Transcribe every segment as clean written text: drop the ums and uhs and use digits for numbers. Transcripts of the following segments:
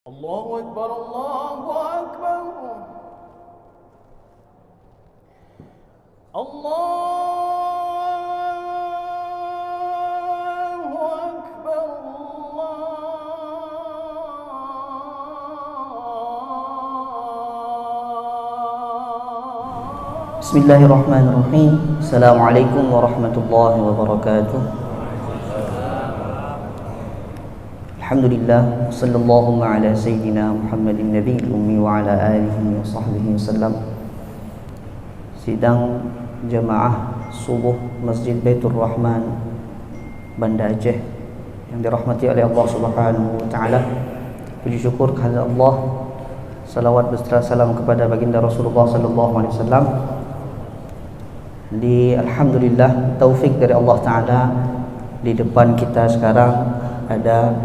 الله أكبر الله أكبر الله أكبر بسم الله الرحمن الرحيم. السلام عليكم ورحمة الله وبركاته. الحمد لله صلى الله على سيدنا محمد النبي الأمي وعلى آله وصحبه وسلم. Sidang jamaah subuh Masjid Baitur Rahman Banda Aceh yang dirahmati oleh Allah Subhanahu wa taala. Puji syukur kepada Allah, salawat beserta salam kepada baginda Rasulullah sallallahu alaihi wasallam. Alhamdulillah, taufik dari Allah taala, di depan kita sekarang ada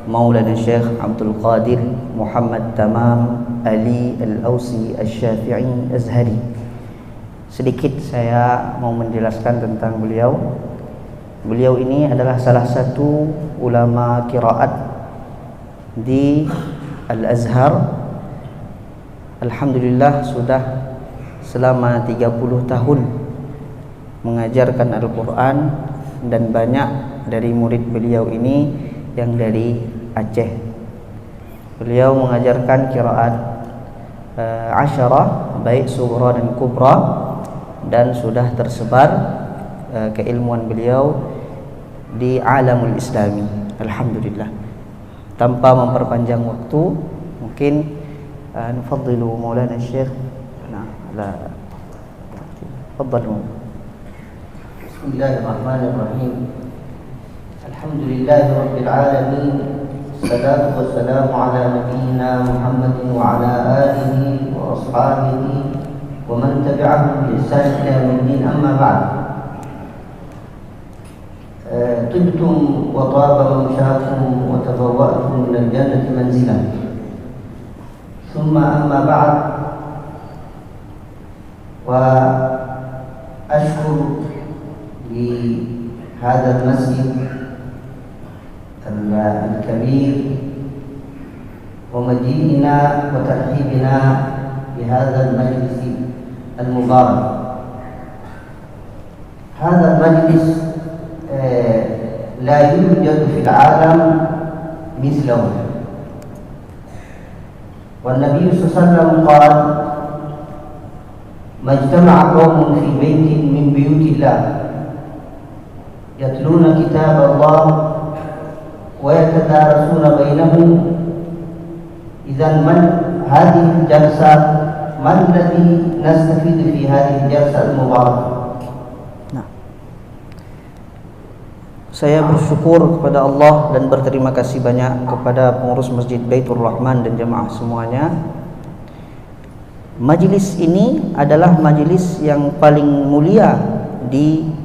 Maulana Syekh Abdul Qadir Muhammad Tamam Ali Al-Ausi Al-Syafi'i Azhari. Sedikit saya mau menjelaskan tentang beliau. Beliau ini adalah salah satu ulama qiraat di Al-Azhar. Alhamdulillah sudah selama 30 tahun mengajarkan Al-Quran, dan banyak dari murid beliau ini yang dari Aceh. Beliau mengajarkan qiraat asyarah, baik sughra dan kubra, dan sudah tersebar keilmuan beliau di alamul islami. Alhamdulillah. Tanpa memperpanjang waktu, mungkin nufaddilu Maulana Syekh ala tafadhalu. Bismillahirrahmanirrahim. Alhamdulillahi rabbil alamin. Salatu wassalamu ala nabiyyina Muhammadin wa ala alihi wa ashabihi wa man tabi'ahum bi ihsan ila yaumiddin, amma ba'd. Tibtum wa taba mamshakum wa tabawwa'tum min al-jannati manzilan. Thumma amma ba'd, wa ashkuru لهذا المسجد الكبير ومجيئنا وترحيبنا بهذا المجلس المبارك. هذا المجلس لا يوجد في العالم مثله، والنبي صلى الله عليه وسلم قال: ما اجتمع قوم في بيت من بيوت الله يتلون كتاب الله ويتدارسون بينهم. إذن من هذه الجلسة؟ ما الذي نستفيد في هذه الجلسة المباركة؟ Saya bersyukur kepada Allah dan berterima kasih banyak kepada pengurus Masjid Baitur Rahman dan jemaah semuanya. Majlis ini adalah majlis yang paling mulia di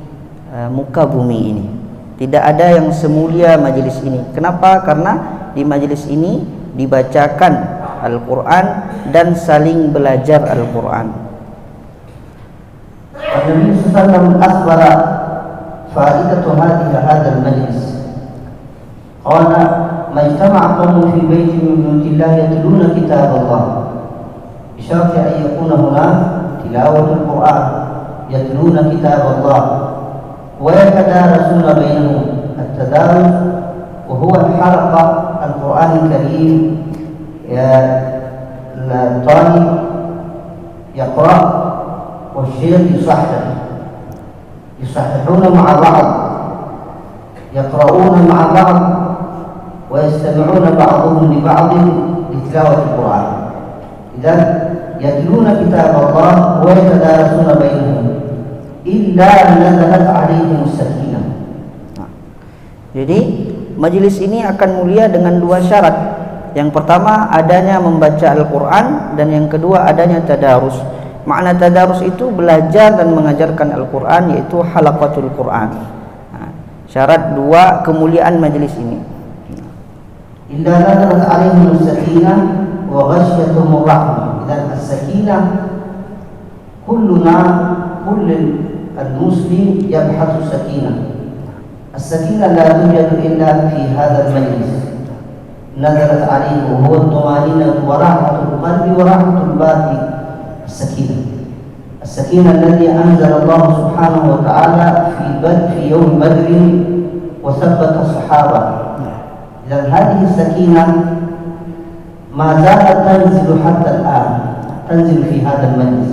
muka bumi ini. Tidak ada yang semulia majlis ini. Kenapa? Karena di majlis ini dibacakan Al-Quran dan saling belajar Al-Quran. Nabi sallallahu alaihi wasallam akhbara fa'idatu hadha al-majlis. Qala: ma ijtama'a qawmun fi baitin min buyutillah yatluna kitab Allah. بشرط أن يكون هناك تلاوة القرآن، يتلون كتاب الله ويتدارسون بينهم. التدارس وهو الحلقة القرآن الكريم، الطالب يقرأ والشيخ يصححون مع بعض، يقرؤون مع بعض ويستمعون بعضهم لبعض لتلاوة القرآن. إذن يتلون كتاب الله ويتدارسون بينهم إلا نزلت عليهم السكينة. Jadi majelis ini akan mulia dengan dua syarat. Yang pertama adanya membaca Al-Quran, dan yang kedua adanya tadarus. Makna tadarus itu belajar dan mengajarkan Al-Quran, yaitu halaqatul Quran. Syarat dua kemuliaan majelis ini. Illa nazalat alaihim as-sakinah wa ghashiyatuhum ar-rahmah. Idzan as-sakinah kulluna, kull al-muslim yabhathu as-sakinah. As-sakinah la tujadu illa fi hadzal majlis. نزلت عليه وهو الطمأنينة وراحة القلب وراحة البال السكينة. السكينة الذي أنزل الله سبحانه وتعالى في يوم بدر وثبت الصحابة. إذا هذه السكينة ما زالت تنزل حتى الآن، تنزل في هذا المجلس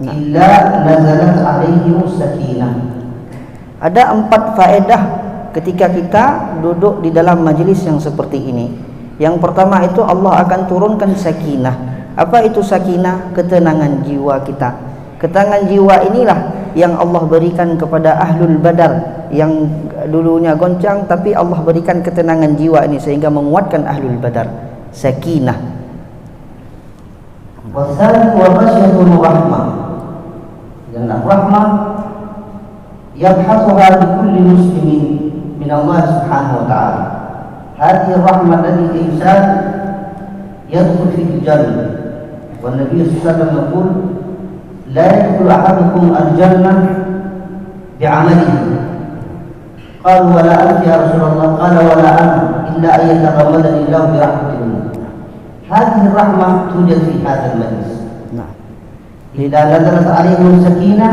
إلا نزلت عليهم السكينة. Ada 4 faedah ketika kita duduk di dalam majelis yang seperti ini. Yang pertama itu Allah akan turunkan sakinah. Apa itu sakinah? Ketenangan jiwa kita. Ketenangan jiwa inilah yang Allah berikan kepada ahlul badar yang dulunya goncang, tapi Allah berikan ketenangan jiwa ini sehingga menguatkan ahlul badar. Sakinah. Wasal wa ghasyatul rahmah. Dan rahmah يبحثها لكل مسلم من الله سبحانه وتعالى. هذه الرحمة التي الإنسان يدخل في الجنة، والنبي صلى الله عليه وسلم يقول لا يدخل أحدكم الجنة بعمله. قالوا ولا أنت يا رسول الله؟ قال ولا أنا إلا أن يتغمدني الله برحمته. هذه الرحمة توجد في هذا المجلس. إذا نزلت عليهم السكينة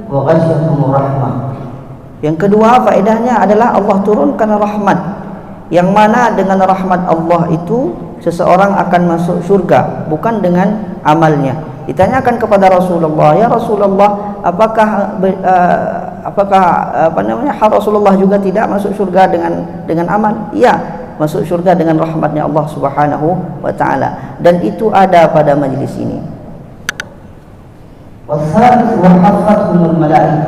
وغشيتهم الرحمة. Yang kedua faedahnya adalah Allah turunkan rahmat, yang mana dengan rahmat Allah itu seseorang akan masuk surga bukan dengan amalnya. Ditanyakan kepada Rasulullah, ya Rasulullah, apakah Rasulullah juga tidak masuk surga dengan amal? Iya, masuk surga dengan rahmatnya Allah Subhanahu wa taala, dan itu ada pada majlis ini. والثالث وحفتهم الملائكة،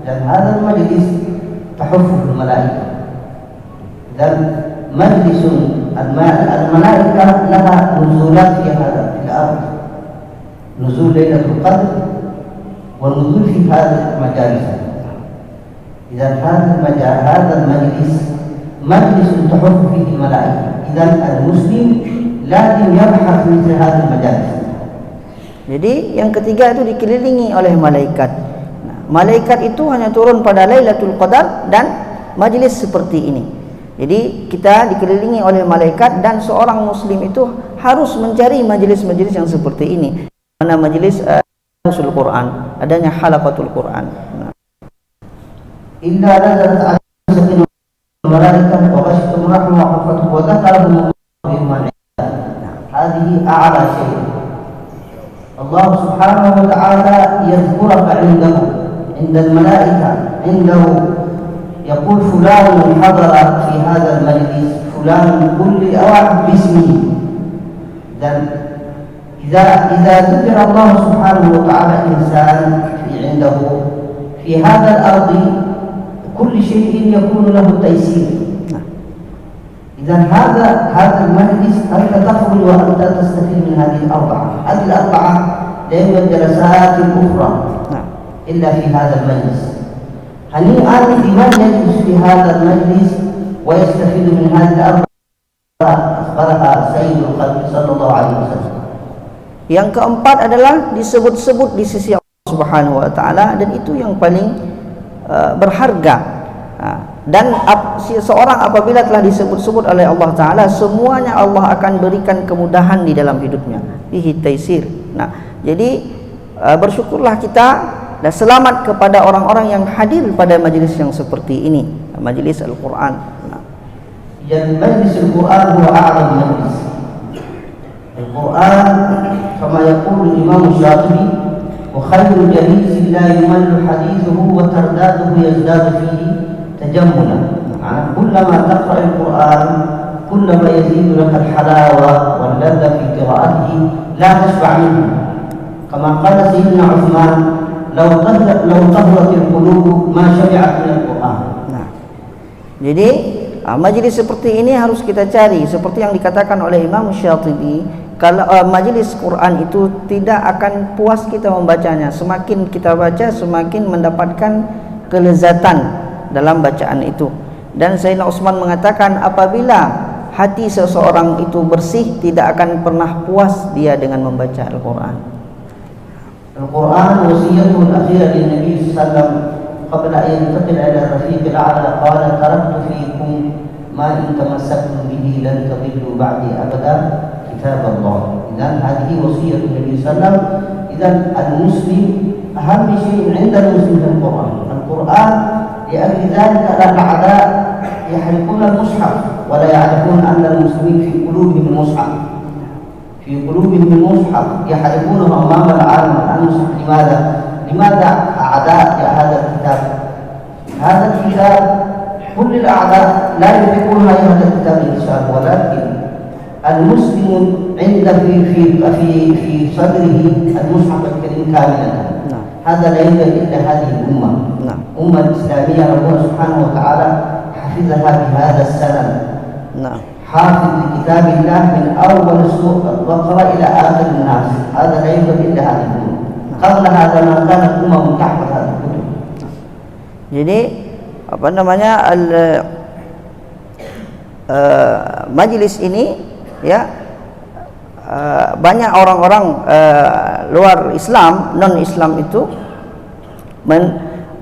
لأن هذا المجلس تحفه الملائكة. إذا مجلس الملائكة لها نزولات في الأرض، نزول ليلة القدر والنزول في هذه المجالس. إذا هذا المجلس مجلس تحف فيه الملائكة. إذا المسلم لازم يبحث مثل هذه المجالس. Jadi yang ketiga itu dikelilingi oleh malaikat. Malaikat itu hanya turun pada Lailatul Qadar dan majlis seperti ini. Jadi kita dikelilingi oleh malaikat, dan seorang muslim itu harus mencari majlis-majlis yang seperti ini. Mana majlis Nusul Quran, adanya halaqatul Quran. Inna nazalat alaihim malaikatu wa ghashiyatuhum rahmah wa hafathum wa dzakarahum bi man. Hadhihi a'la syai'. Allah subhanahu wa ta'ala yadhkuraka عند الملائكة عنده يقول فلان حضر في هذا المجلس، فلان كل واحد باسمه. dan إذا ذكر الله سبحانه وتعالى إنسان عنده في هذا الأرض كل شيء يكون له تيسير. إذا هذا المجلس أنت تخرج وأنت تستفيد من هذه الأربعة. هذه الأربعة لا يوجد جلسات أخرى إلا في هذا المجلس. هنيئا لمن يجلس في هذا المجلس ويستفيد من هذه الأربعة أخبرها سيد الخلق صلى الله عليه وسلم. Yang keempat adalah disebut-sebut di sisi Allah Subhanahu wa taala, dan itu yang paling berharga. Dan seorang apabila telah disebut-sebut oleh Allah taala, semuanya Allah akan berikan kemudahan di dalam hidupnya, bihi taisir. Nah, jadi bersyukurlah kita dan selamat kepada orang-orang yang hadir pada majlis yang seperti ini, majlis Al-Quran. Yang majlis Al-Quran huwa a'zam majlis. Al-Quran kama yaqulu Imam Syatibi, wa khairu jalisin la yumallu hadithuhu wa tardaduhu yazdadu fihi tajammulan. Kullama taqra al-Quran kullama yazidu laka al-halawa wal ladha fi qira'atihi la tashba' minhu. Kama qala Sayyidina Uthman, law tahrat al-qulub ma syabi'at min al-Quran. Nah, jadi majlis seperti ini harus kita cari, seperti yang dikatakan oleh Imam Syatibi. Kalau majlis Quran itu tidak akan puas kita membacanya. Semakin kita baca, semakin mendapatkan kelezatan dalam bacaan itu. Dan Sayyidina Utsman mengatakan, apabila hati seseorang itu bersih, tidak akan pernah puas dia dengan membaca Al-Quran. Al-Quran wasiyatul akhir dari Nabi sallallahu alaihi wasallam qabla an yantaqil ila rafiqil a'la, qala taraktu fiikum ما إن تمسكتم به لن تضلوا بعدي أبدا كتاب الله. إذن هذه وصية النبي صلى الله عليه وسلم. إذن المسلم أهم شيء عند المسلم القرآن. القرآن لأجل ذلك الأعداء يحرقون المصحف ولا يعرفون أن المسلمين في قلوبهم المصحف، في قلوبهم المصحف، يحرقونه أمام العالم المصحف. لماذا أعداء هذا الكتاب؟ هذا الكتاب كل الأعداء لا يحبون هذا الكتاب الإنسان، ولكن المسلم عند في صدره المصحف الكريم كاملا. هذا لا يوجد إلا هذه الأمة. أمة الإسلامية ربنا سبحانه وتعالى حفظها بهذا السند. حافظ لكتاب الله من أول سورة البقرة إلى آخر الناس. هذا لا يوجد إلا هذه الأمة. قبل هذا ما كانت أمم تحفظ هذه الكتب. Jadi apa namanya majelis ini ya banyak orang-orang luar Islam, non Islam itu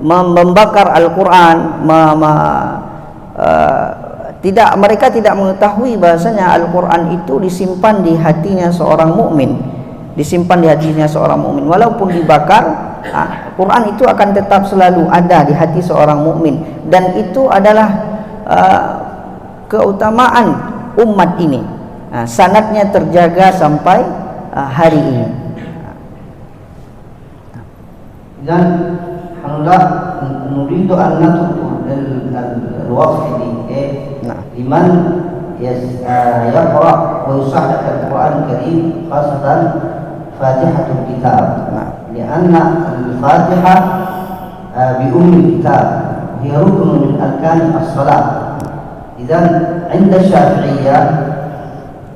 membakar Al-Quran, mereka tidak mengetahui bahasanya Al-Quran itu disimpan di hatinya seorang mukmin, walaupun dibakar. Quran itu akan tetap selalu ada di hati seorang mukmin, dan itu adalah keutamaan umat ini. Sanadnya terjaga sampai hari ini. Dan alhamdulillah nuridu an natruku al-waqf liman yaqra wa yusahhih al-Quran al-Karim, khasatan Fatihatul Kitab. لأن الفاتحة بأم الكتاب هي ركن من أركان الصلاة. إذن عند الشافعية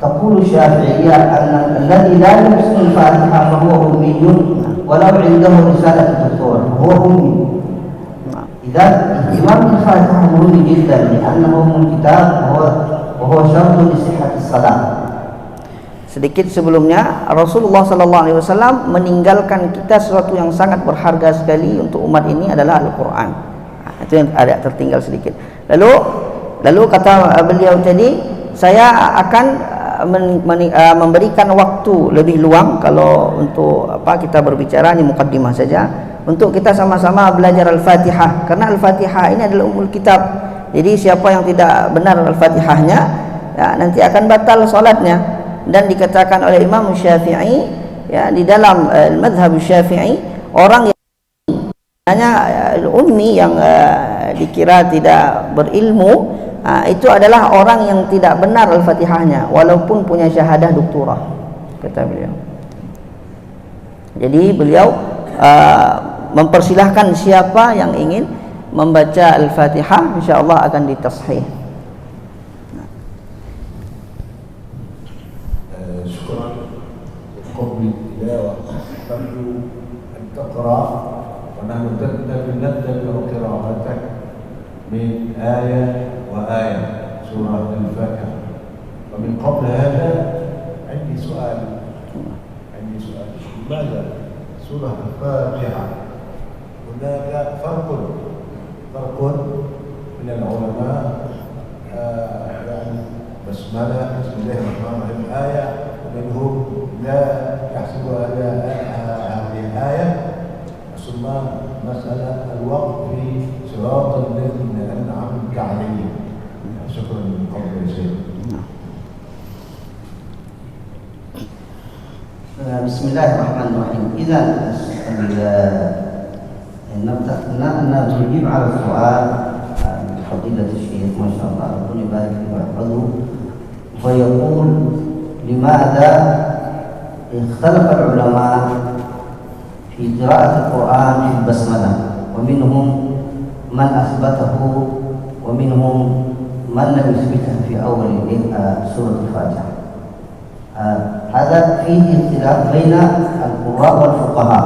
تقول الشافعية أن الذي لا يحسن الفاتحة فهو أمي ولو عنده رسالة الدكتور فهو أمي. إذن اهتمام بالفاتحة مهم جدا لأنه أم الكتاب وهو شرط لصحة الصلاة. Sedikit sebelumnya Rasulullah SAW meninggalkan kita sesuatu yang sangat berharga sekali untuk umat ini adalah Al-Quran. Itu yang ada tertinggal sedikit. Lalu kata beliau tadi, saya akan memberikan waktu lebih luang kalau untuk kita berbicara, ini mukaddimah saja, untuk kita sama-sama belajar Al-Fatihah, karena Al-Fatihah ini adalah umul kitab. Jadi siapa yang tidak benar Al-Fatihahnya ya, nanti akan batal salatnya. Dan dikatakan oleh Imam Syafi'i ya, di dalam madhab Syafi'i, orang yang hanya ummi yang dikira tidak berilmu, itu adalah orang yang tidak benar Al-Fatihahnya walaupun punya syahadah doktorah, kata beliau. Jadi beliau mempersilahkan siapa yang ingin membaca Al-Fatihah, insyaallah akan ditashih. قبل التلاوة ترجو أن تقرأ، ونحن نتبع قراءتك من آية وآية سورة الفاتحة. ومن قبل هذا عندي سؤال. لماذا سورة الفاتحة هناك فرق من العلماء يعني بسملة بسم الله الرحمن الرحيم آية، ومنهم لا يحسبها هذه الآية، ثم مسألة الوقت في صراط الذين أنعمت عليهم. شكرا من قبل شيء. بسم الله الرحمن الرحيم. إذا نبدأ نجيب على السؤال فضيلة الشيخ ما شاء الله ربنا يبارك فيه ويحفظه، ويقول لماذا اختلف العلماء في قراءة القرآن في البسملة، ومنهم من أثبته ومنهم من لم يثبته في أول سورة الفاتحة. هذا فيه اختلاف بين القراء والفقهاء.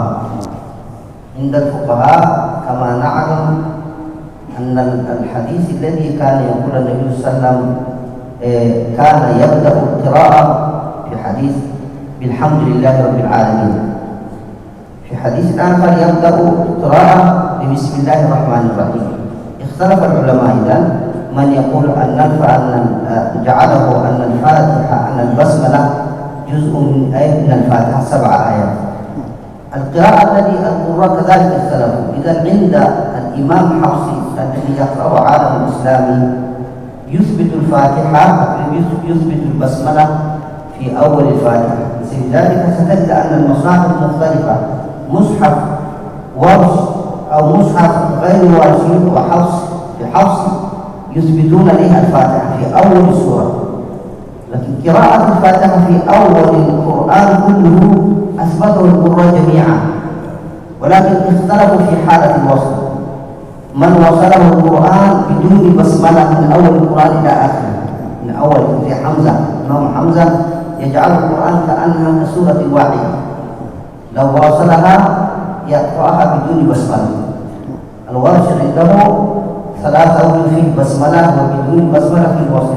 عند الفقهاء كما نعلم أن الحديث الذي كان يقول النبي صلى الله عليه وسلم كان يبدأ القراءة في حديث بالحمد لله رب العالمين، في حديث آخر يبدأ القراءة بسم الله الرحمن الرحيم. اختلف العلماء إذن من يقول جعله أن الفاتحة أن البسملة جزء من آية من الفاتحة 7 آيات. القراءة الذي القراء كذلك اختلفوا. إذا عند الإمام حفص الذي يقرأ عالم الإسلامي يثبت الفاتحة يثبت البسملة في أول الفاتحة. لذلك ستجد أن المصاحف مختلفة، مصحف ورش أو مصحف غير ورشي وحفص بحفص يثبتون لها الفاتحة في أول السورة، لكن قراءة الفاتحة في أول القرآن كله أثبته القراء جميعا، ولكن اختلفوا في حالة الوصل. من وصله القرآن بدون بسملة من أول القرآن إلى آخره، من أول في حمزة، إمام حمزة يجعل القرآن كأنها كسورة واحدة، لو وصلها يقرأها بدون بسملة. الورش عنده 3 أول في البسملة وبدون بسملة في الوصل.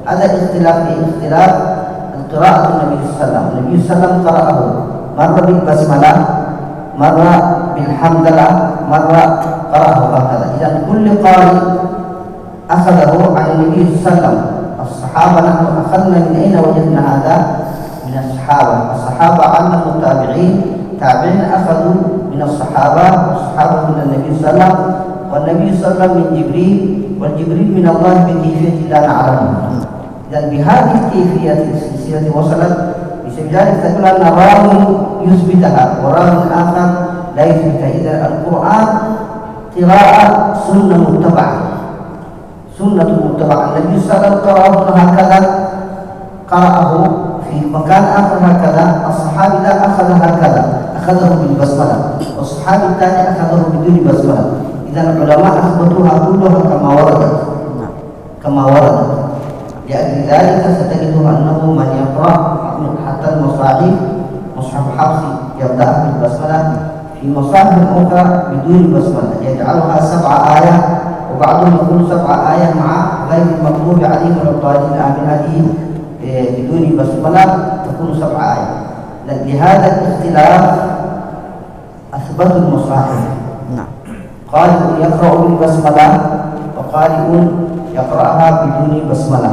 هذا اختلاف في اختلاف قراءة النبي صلى الله عليه وسلم. النبي صلى الله عليه وسلم قرأه مرة بالبسملة، مرة بالحمدلة، مرة قرأه هكذا. إذا كل قارئ أخذه عن النبي صلى الله عليه وسلم. الصحابة نحن أخذنا من أين وجدنا هذا؟ من الصحابة علموا التابعين، تابعين أخذوا من الصحابة، والصحابة من النبي صلى الله عليه وسلم، والنبي صلى الله عليه وسلم من جبريل، والجبريل من الله بكيفية لا نعلمها. إذا بهذه الكيفية السلسلة وصلت، بذلك تقول أن راوي يثبتها وراوي آخر لا يثبتها. إذا القرآن قراءة سنة متبعة، سنة متبعة. النبي صلى الله عليه وسلم قرأه هكذا، قرأه في مكان آخر هكذا، الصحابي لا أخذ هكذا، أخذه بالبسملة، والصحابي الثاني أخذه بدون بسملة. إذا العلماء أثبتوها كلها كما وردت. لأجل ذلك ستجد أنه من يقرأ حتى المصاحف، مصحف حفص يبدأ بالبسملة، في مصاحف أخرى بدون بسملة يجعلها 7 آيات، وبعضهم يقول 7 آيات مع غير المغضوب عليهم ولا الضالين آمين، هذه بدون بسملة تكون 7 آيات. لهذا الاختلاف أثبت المصاحف. قارئ يقرأ بالبسملة وقارئ يقرأها بدون بسملة.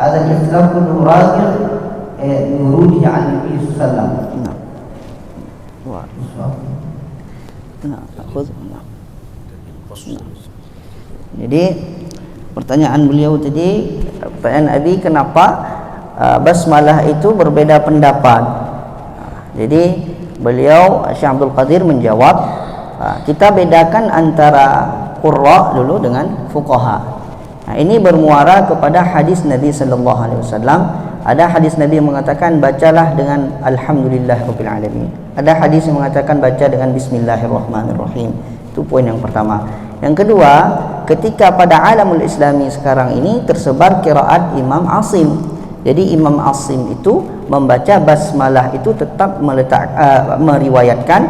هذا الاختلاف كله راجع لوروده عن النبي صلى الله عليه وسلم. Jadi pertanyaan beliau tadi, pertanyaan Abi, kenapa basmalah itu berbeda pendapat? Jadi beliau Syekh Abdul Qadir menjawab, kita bedakan antara qurra dulu dengan fuqaha. Nah, ini bermuara kepada hadis Nabi sallallahu alaihi wasallam. Ada hadis Nabi yang mengatakan bacalah dengan alhamdulillahirabbil alamin. Ada hadis yang mengatakan baca dengan bismillahirrahmanirrahim. Itu poin yang pertama. Yang kedua, ketika pada alamul islami sekarang ini tersebar qiraat Imam Asim. Jadi Imam Asim itu membaca basmalah itu tetap meriwayatkan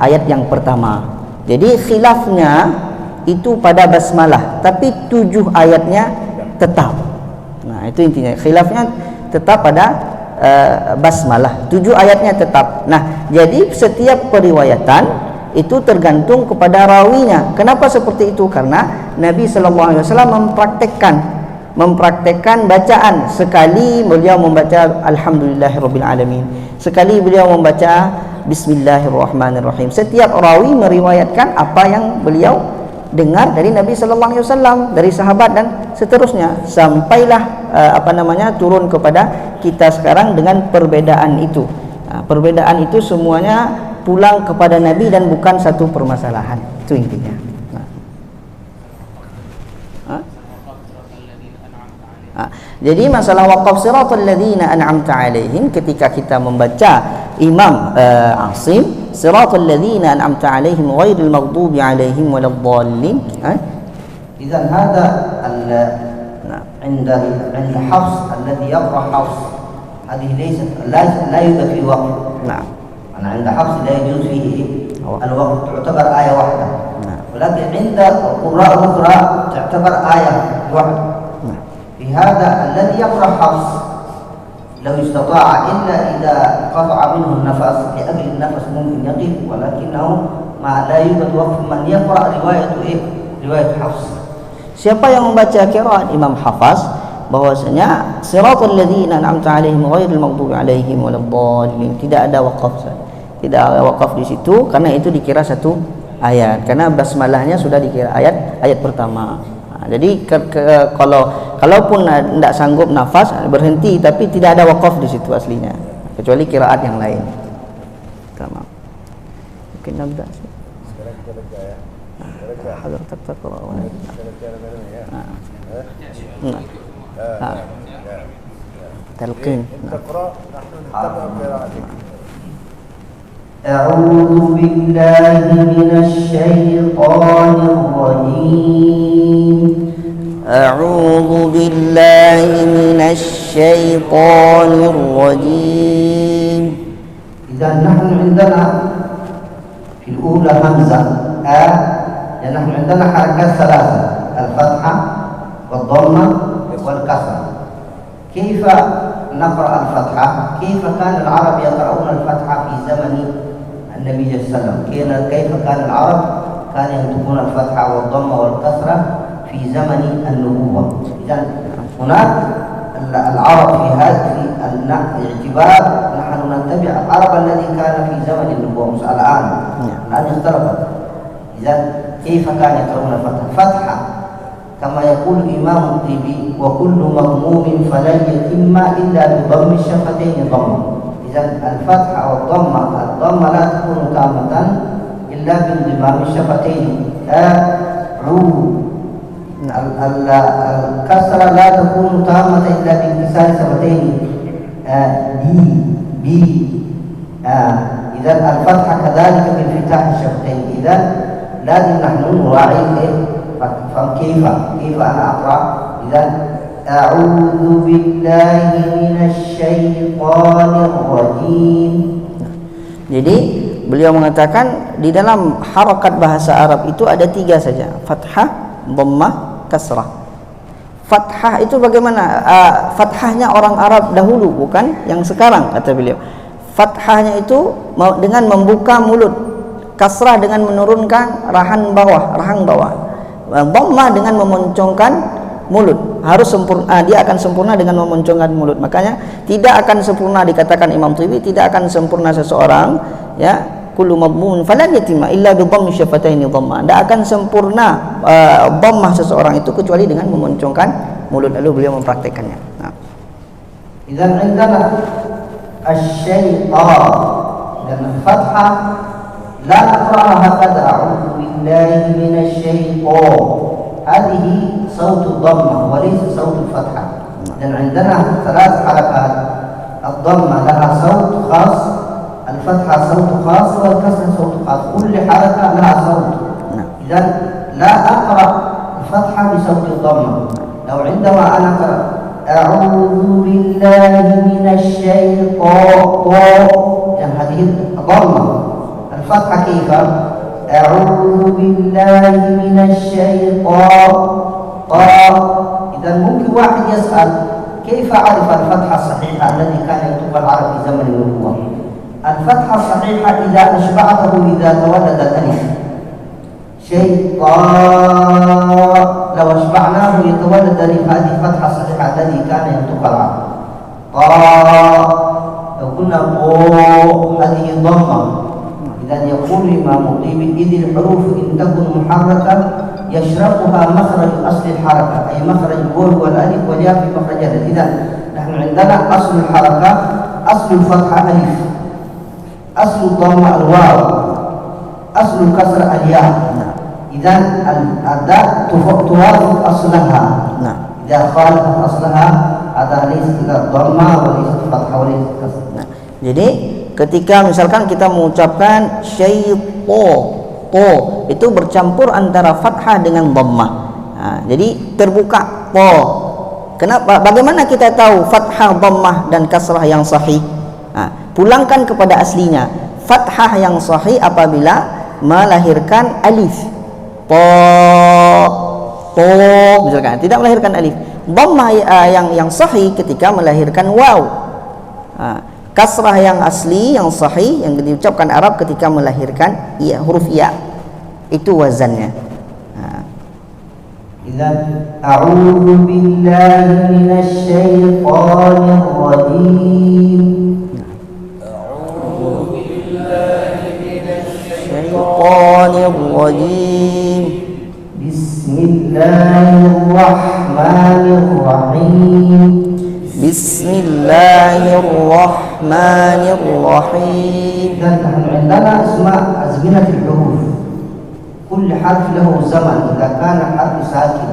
ayat yang pertama. Jadi khilafnya itu pada basmalah, tapi 7 ayatnya tetap. Nah, itu intinya. Khilafnya tetap pada basmalah, 7 ayatnya tetap. Nah, jadi setiap periwayatan itu tergantung kepada rawinya. Kenapa seperti itu? Karena Nabi sallallahu alaihi wasallam mempraktekkan bacaan. Sekali beliau membaca alhamdulillahirabbil alamin, sekali beliau membaca bismillahirrahmanirrahim. Setiap rawi meriwayatkan apa yang beliau dengar dari Nabi sallallahu alaihi wasallam, dari sahabat dan seterusnya, sampailah turun kepada kita sekarang dengan perbedaan itu. Perbedaan itu semuanya pulang kepada Nabi dan bukan satu permasalahan. Itu intinya. Jadi masalah waqaf siratal ladzina an'amta alaihim, ketika kita membaca Imam Asim siratal ladzina an'amta alaihim ghairil maghdubi alaihim waladdallin. إذا هذا عند حفص الذي يقرأ حفص هذه ليست لا يوجد فيه وقف. نعم. أنا عند حفص لا يجوز فيه الوقف، تعتبر آية واحدة. ولكن عند القراء الأخرى تعتبر آية واحدة. في هذا الذي يقرأ حفص لو استطاع إلا إذا قطع منه النفس، لأجل النفس ممكن يقف، ولكنه ما لا يوجد وقف من يقرأ رواية رواية حفص. Siapa yang membaca qiraat Imam Hafaz bahwasanya siratal ladzina an'amta 'alaihim ghairil maghdubi 'alaihim waladdallin, tidak ada waqaf. Tidak ada waqaf di situ karena itu dikira satu ayat. Karena basmalahnya sudah dikira ayat pertama. Nah, jadi kalaupun tidak sanggup nafas berhenti, tapi tidak ada waqaf di situ aslinya kecuali qiraat yang lain. Tamam. Mungkin nabda. Sekarang kita baca ya. Hadratak taqra wa talqin. تقرأ نحن نتبع قراءتك. أعوذ بالله من الشيطان الرجيم. أعوذ بالله من الشيطان الرجيم. إذا نحن عندنا في الأولى همزة لأن نحن عندنا حركات ثلاثة: الفتحة والضمة والكسرة. كيف نقرأ الفتحة؟ كيف كان العرب يقرؤون الفتحة في زمن النبي صلى الله عليه وسلم؟ كيف كان العرب كانوا ينطقون الفتحة والضمة والكسرة في زمن النبوة؟ إذا هناك العرب في هذا الاعتبار نحن نتبع العرب الذي كان في زمن النبوة مش الآن اختلفت. إذا كيف كان يقرؤون الفتحة؟ فتحة كما يقول الإمام الطيبي: وكل مضموم فلن يتم إلا بضم الشفتين ضمة. إذا الفتحة والضمة، الضمة لا تكون تامة إلا بانضمام الشفتين الكسرة لا تكون تامة إلا بانكسار الشفتين بي. إذا الفتحة كذلك بانفتاح الشفتين. إذا لازم نحن نراعي كيف أنا أقرأ. إذا أعوذ بالله من الشيطان الرجيم. Jadi beliau mengatakan di dalam harakat bahasa Arab itu ada 3 saja: fathah, dhammah, kasrah. Fathah itu bagaimana? Fathahnya orang Arab dahulu, bukan yang sekarang, kata beliau. Fathahnya itu dengan membuka mulut, kasrah dengan menurunkan rahang bawah. Dhammah dengan memoncongkan mulut. Harus sempurna, dia akan sempurna dengan memoncongkan mulut. Makanya tidak akan sempurna, dikatakan Imam Tibi, tidak akan sempurna seseorang, ya, kullu madmun falan yatima illa bi dhammi syafataini dhamma. Tidak akan sempurna dhammah seseorang itu kecuali dengan memoncongkan mulut. Lalu beliau mempraktekannya. Nah. Idzan indana asy-syaitan dan fathah la naqra'ha hakadha a'udzu billahi minasy syaitan. Hadhihi sautu dhammah wa laysa sautu fathah. Dan indana 3 harakat. الضمة لها صوت خاص، الفتحة صوت خاص، والكسر صوت خاص. كل حركة لها صوت. إذا لا أقرأ الفتحة بصوت الضمة. لو عندما أنا أقرأ أعوذ بالله من الشيطان، يعني هذه الضمة. الفتحة كيف؟ أعوذ بالله من الشيطان. إذا ممكن واحد يسأل: كيف أعرف الفتحة الصحيحة الذي كان يكتب العرب في زمن النبوة؟ الفتحة الصحيحة إذا أشبعته إذا تولد الألف. شيطان لو أشبعناه يتولد ألف، هذه فتحة صحيحة الذي كان يكتب العرب. لو قلنا هذه ضمة. إذا يقول الإمام الطيبي: إذ الحروف إن تكن محركة يشرقها مخرج أصل الحركة، أي مخرج الواو والألف والياء في مخرج الألف. إذا نحن عندنا أصل الحركة، أصل الفتحة ألف، أصل الضمة الواو، أصل الكسر الياء. إذا الداء توافق أصلها. إذا خالفت أصلها هذا ليس ضمة وليس فتحة وليس كسر. Jadi ketika misalkan kita mengucapkan to itu bercampur antara fathah dengan dhammah. Jadi terbuka to. Kenapa? Bagaimana kita tahu fathah, dhammah dan kasrah yang sahih? Pulangkan kepada aslinya. Fathah yang sahih apabila melahirkan alif. To misalkan tidak melahirkan alif. Dhammah yang sahih ketika melahirkan waw. Kasrah yang asli, yang sahih, yang diucapkan Arab ketika melahirkan huruf ya. Itu wazannya. إذا أعوذ بالله من الشيطان الرجيم. الشيطان الرجيم. بسم الله الرحمن الرحيم. بسم الله الرحمن الرحيم. إذا نحن عندنا أسماء أزمنة الحروف، كل حرف له زمن إذا كان حرف ساكن.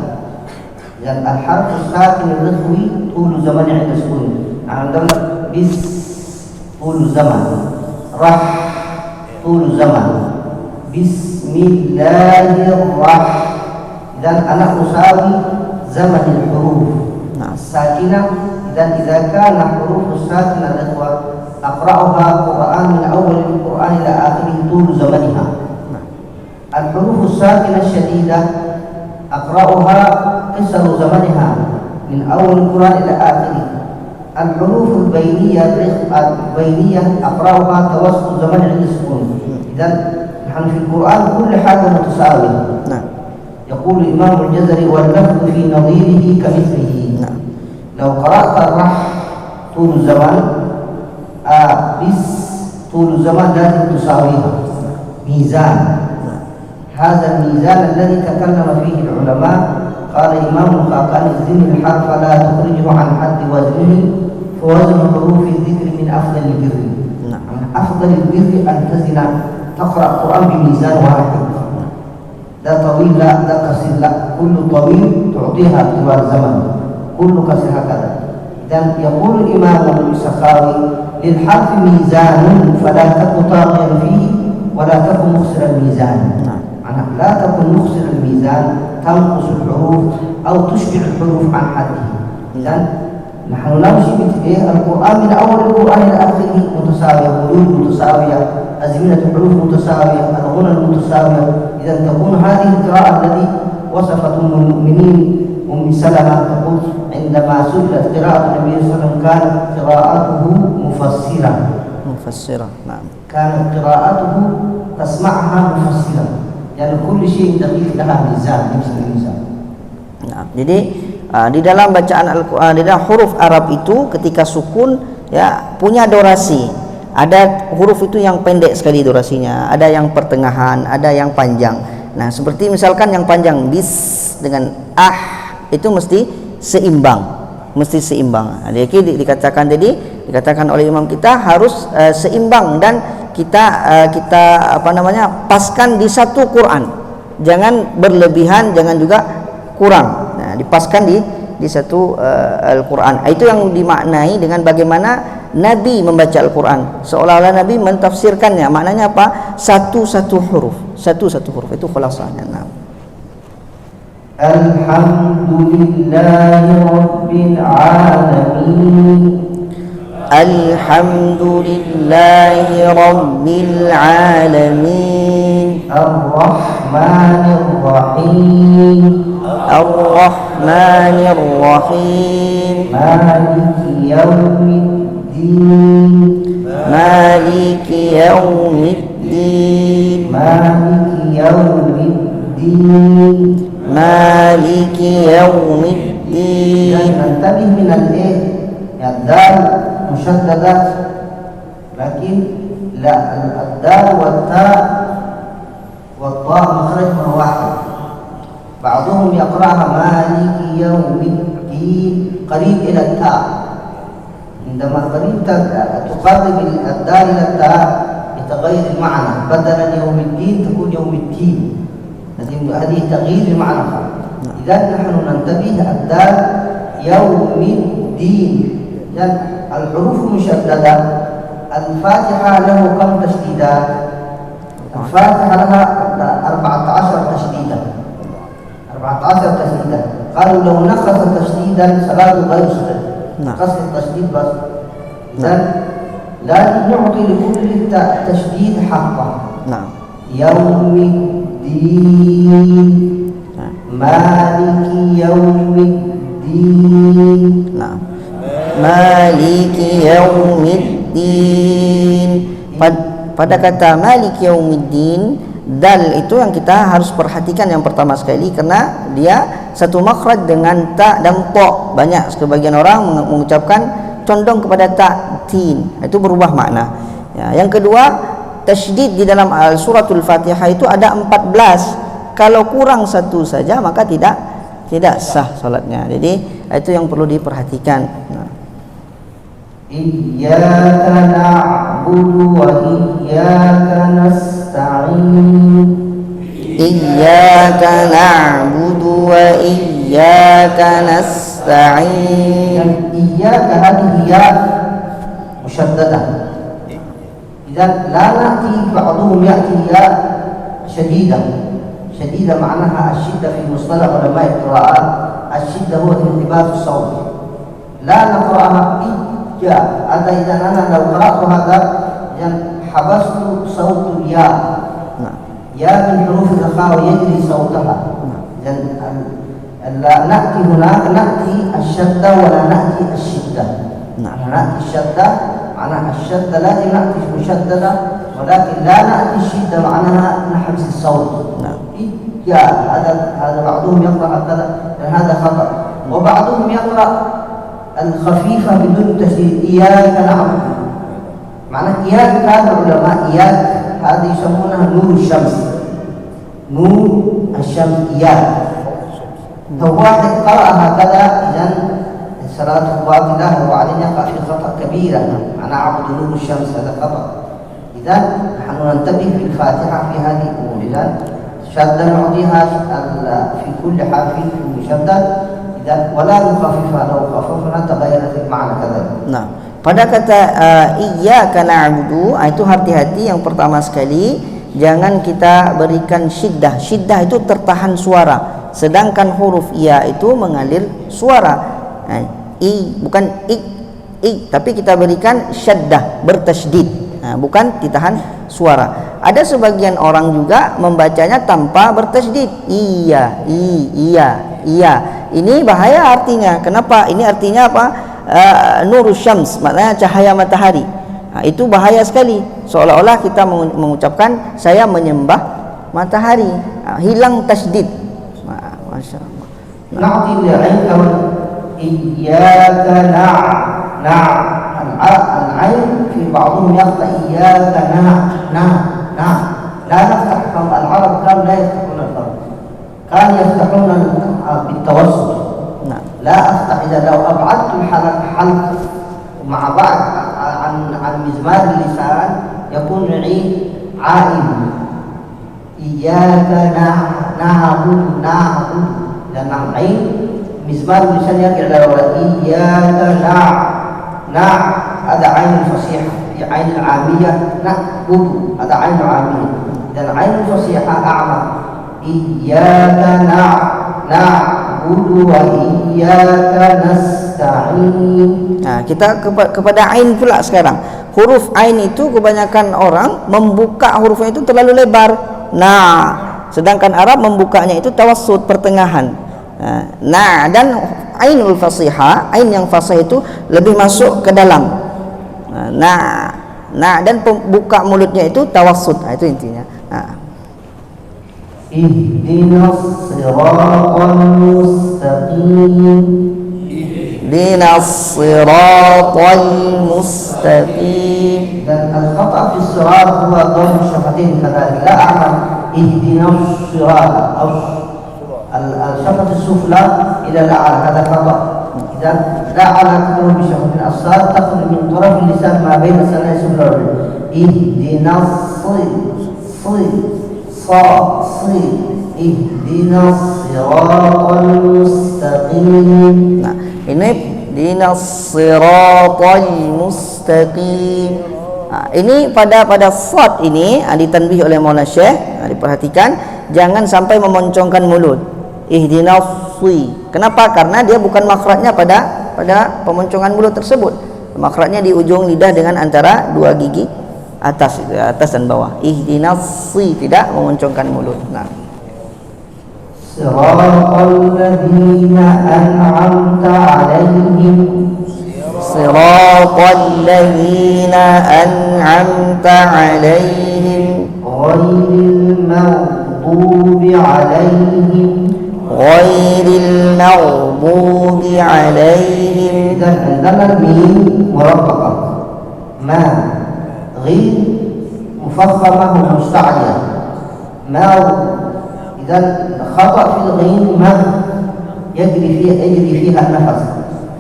إذا الحرف الساكن الرخوي طول زمن عند السكون، عندنا بس طول زمن، رح طول زمن، بسم الله الرحمن. إذا أنا أساوي زمن الحروف الساكنة. إذا كان حروف الساكنة الإخوة أقرأها قرآن من أول القرآن إلى آخره طول زمنها. الحروف الساكنة الشديدة أقرأها قصر زمنها من أول القرآن إلى آخره. الحروف البينية أقرأها توسط زمن عند السكون. إذا نحن في القرآن كل حاجة متساوية. يقول الإمام الجزري: واللفظ في نظيره كمثله. لو قرأت الرح طول الزمان، بس طول الزمان لازم تساويها ميزان. هذا الميزان الذي تكلم فيه العلماء. قال إمام الخاقاني: زن الحرف لا تخرجه عن حد وزنه، فوزن حروف الذكر من أفضل البر. من أفضل البر أن تزن تقرأ القرآن بميزان واحد، لا طويل لا لا قصير لا، كل طويل تعطيها طوال الزمن، كل قصير هكذا. إذن يقول الإمام السخاوي: للحرف ميزان فلا تك طاغيا فيه ولا تك مخسر الميزان. معناها لا تكن مخسر الميزان تنقص الحروف أو تشبع الحروف عن حده. إذن نحن نمشي القرآن من أول القرآن إلى آخره متساوية، حدود متساوية، أزمنة الحروف متساوية، الغنى المتساوية. إذا تكون هذه القراءة التي وصفت أم المؤمنين أم سلمة تقول عندما سئلت قراءة النبي صلى الله عليه وسلم كانت قراءته مفسرة. نعم. كانت قراءته تسمعها مفسرة، يعني كل شيء دقيق لها ميزان. Nah, jadi di dalam bacaan Al-Quran, di dalam huruf Arab itu ketika sukun ya punya durasi. Ada huruf itu yang pendek sekali durasinya, ada yang pertengahan, ada yang panjang. Nah, seperti misalkan yang panjang bis dengan itu mesti seimbang, Nah, dikatakan oleh imam kita harus seimbang dan kita paskan di satu Quran. Jangan berlebihan, jangan juga kurang. Nah, dipaskan di satu Al-Quran. Itu yang dimaknai dengan bagaimana Nabi membaca Al-Quran, seolah-olah Nabi mentafsirkannya. Maknanya apa? Satu-satu huruf. Itu khulasahnya. Nah. Alhamdulillahi Rabbil Alamin. Alhamdulillahi Rabbil Alamin. Ar-Rahmanir Rahim. Ar-Rahmanir Rahim. Maliki Yawmiddin. Maliki Yawmiddin. Maliki Yawmiddin. Maliki Yawmiddin. Dan nantabih minal dal musyaddadah, lakin la ad-dal wa ta wa ta makhrajnya wahid. بعضهم يقرأها مالك يوم الدين قريب إلى التاء. عندما قريب تقرب الدال إلى التاء يتغير المعنى، بدلا يوم الدين تكون يوم الدين. هذه تغيير المعنى. إذا نحن ننتبه الدال يوم الدين. يعني الحروف المشددة الفاتحة له كم تشديدات؟ الفاتحة لها 14 تشديدا. 14 تشديدا. قالوا لو نقص تشديدا صلاة غير صحيح. قصر التشديد بس. إذن لازم نعطي لكل تشديد حقه. نعم. يوم الدين. مالك يوم الدين. نعم. Maliki Yaumiddin. Pada kata Maliki Yaumiddin, dal itu yang kita harus perhatikan yang pertama sekali, karena dia satu makhraj dengan ta dan ta. Banyak sebagian orang mengucapkan condong kepada ta, tin. Itu berubah makna. Ya, yang kedua, tasydid di dalam suratul Fatihah itu ada 14. Kalau kurang satu saja maka tidak sah salatnya. Jadi itu yang perlu diperhatikan. Nah. Iyyaka na'budu wa iyyaka nasta'in. Iyyaka na'budu wa iyyaka nasta'in. Iyyaka hadhihi ya mushaddadah. Idzan la na'ti ba'dhum ya'ti ya shadidah. شديدة معناها الشدة في مصطلح علماء القراءات. الشدة هو الانضباط الصوتي. لا نقرأها إيا. هذا إذا أنا لو قرأت هذا حبست صوت الياء. يا من حروف الرخاء ويجري صوتها. لا نأتي هناك نأتي الشدة ولا نأتي الشدة. نأتي الشدة معناها الشدة لازم نأتي مشددة ولكن لا نأتي الشدة معناها نحبس الصوت. يا هذا بعضهم يقرأ هكذا هذا خطأ. وبعضهم يقرأ الخفيفة بدون تشديد. إياك نعبد معناه إياك. هذا علماء إياك هذه يسمونها نور الشمس. نور الشمس إياك. فواحد قرأ هكذا إذن الصلاة باطلة وبعدين يقع في خطأ كبير. أنا أعبد نور الشمس هذا خطأ. إذن نحن ننتبه في الفاتحة في هذه الأمور. إذن شدة نعطيها في كل حرف في المشدد إذا ولا نخففها. لو خففنا تغيرت المعنى كذلك. Nah, pada kata iyyaka na'budu itu hati-hati. Yang pertama sekali, jangan kita berikan syiddah. Syiddah itu tertahan suara, sedangkan huruf iya itu mengalir suara. Bukan tapi kita berikan syaddah, bertasydid. Bukan ditahan suara. Ada sebagian orang juga membacanya tanpa bertasydid. Iya. Ini bahaya artinya. Kenapa? Ini artinya apa? Nurus syams, maknanya cahaya matahari. Itu bahaya sekali. Seolah-olah kita mengucapkan saya menyembah matahari. Hilang tasydid. Masya Allah. Na'ti bi'ainka iyyaka العين في بعضهم يقرأ إياك لا نفتح فم. العرب كانوا لا يفتحون الفم، كانوا يفتحون بالتوسط. لا أفتح. إذا لو أبعدت الحلق مع بعض عن مزمار اللسان يكون العين عائم. إياك نعبد لأن العين مزمار اللسان يرجع إلى إياك هذا عين الفصيحة. في عين العامية نعبد هذا عين العامية. إذا العين الفصيحة أعمى. إياك نعبد وإياك نستعين. Kita kepada ain pula sekarang. Huruf ain itu kebanyakan orang membuka hurufnya itu terlalu lebar. Sedangkan Arab membukanya itu tawassut, pertengahan. Dan ainul fasihah, ain yang fasih itu lebih masuk ke dalam. Dan pembuka mulutnya itu tawassut. Itu intinya. Ihdinas siratal mustaqim. Ihdinas siratal mustaqim. Dan al-khata' fi sirat huwa dhammu syafatain kadhalik. La a'lam ihdinas sirat الشفة السفلى إلى الأعلى هذا خطأ. إذا لا علاقة له بشفة الصاد تخرج من طرف اللسان ما بين الثنايا السفلى والعليا. اهدنا اهدنا الصراط المستقيم. Ini dinas siratal mustaqim. Ini pada sad ini ditanbih oleh Maulana Syekh. Diperhatikan jangan sampai memoncongkan mulut. Ihdinas. Kenapa? Karena dia bukan makhrajnya pada pemoncongan mulut tersebut. Makhrajnya di ujung lidah dengan antara dua gigi atas dan bawah. Ihdinas, tidak memoncongkan mulut. Siratal ladzina an'amta 'alaihim. Siratal ladzina an'amta 'alaihim. Ghairil maghdubi 'alaihim. ghairil maghdubi alaihim. إذا عندنا الميم مرققة، ما غين مفخمة ومستعلية، ما. إذا خطأ في الغين ما يجري فيها النفس،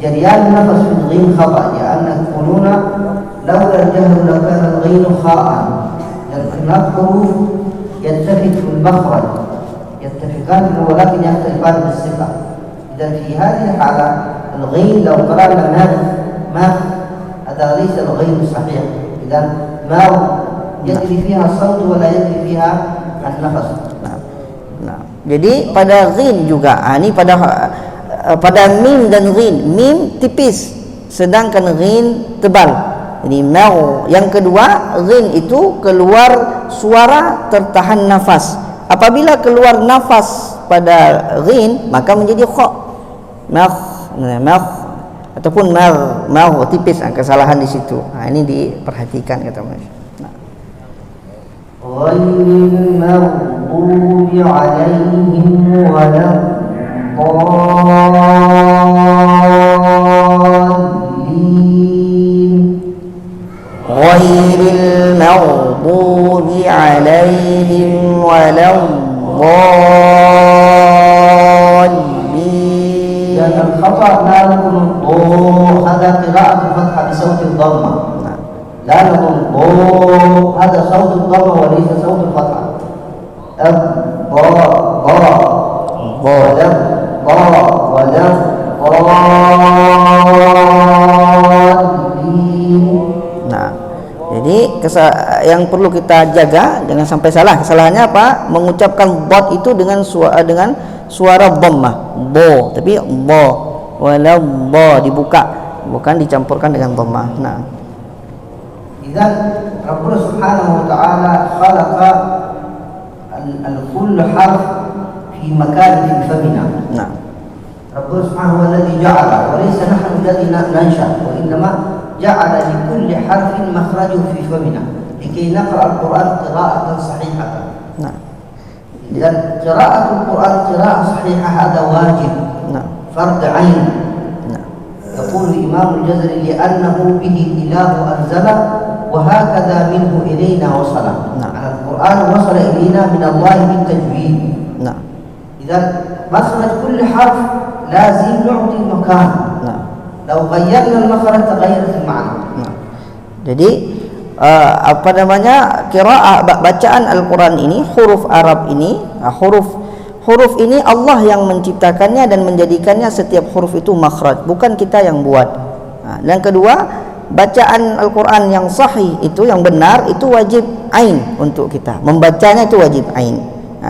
جريان النفس في الغين خطأ، لأن يقولون لولا الجهل لكان الغين خاء، لأن الحروف يتفق في المخرج، يتفقان ولكن يختلفان بالصفة. إذا في هذه الحالة الغين لو قرأنا ما هذا ليس الغين الصحيح. إذا ما يجري فيها الصوت ولا يجري فيها النفس. Nah, jadi pada ghin juga, ini pada mim dan ghin, mim tipis, sedangkan ghin tebal. Jadi mau. Yang kedua, ghin itu keluar suara tertahan nafas. Apabila keluar nafas pada ghin, maka menjadi kha. Makh ataupun mau tipis, kesalahan di situ. Nah, ini diperhatikan kata Mas. ghairil maghdubi alaihim waladdallin. Ghairil maghdubi alaihim waladdallin. Dan al-khata' la naqulu hada qira'atu fathah bi sauti dhamma. لا نقول هذا صوت الضمة وليس صوت الفتحة. Nah, jadi yang perlu kita jaga jangan sampai salah. Kesalahannya apa? Mengucapkan dot itu dengan suara dhammah, bo, tapi bo, walau bo dibuka, bukan dicampurkan dengan dhammah. Nah, إذا ربنا سبحانه وتعالى خلق كل حرف في مكان في فمنا. nah. ربنا سبحانه هو الذي جعل، وليس نحن الذي ننشأ، وإنما جعل لكل حرف مخرجه في فمنا لكي نقرأ القرآن قراءة صحيحة. nah. إذا قراءة القرآن قراءة صحيحة هذا واجب، nah. فرض عين. nah. يقول الإمام الجزري لأنه به الإله أنزل وهكذا منه إلينا وصل. نعم. القرآن وصل إلينا من الله بالتجويد. nah. إذا مخرج كل حرف لازم نعطي مكان. nah. لو غيرنا المخرج تغيرت المعنى. nah. Jadi qiraah bacaan Al-Qur'an ini, huruf Arab ini, huruf ini Allah yang menciptakannya dan menjadikannya setiap huruf itu makhraj, bukan kita yang buat. Dan kedua, bacaan Al-Quran yang sahih itu, yang benar itu wajib ain untuk kita, membacanya itu wajib ain.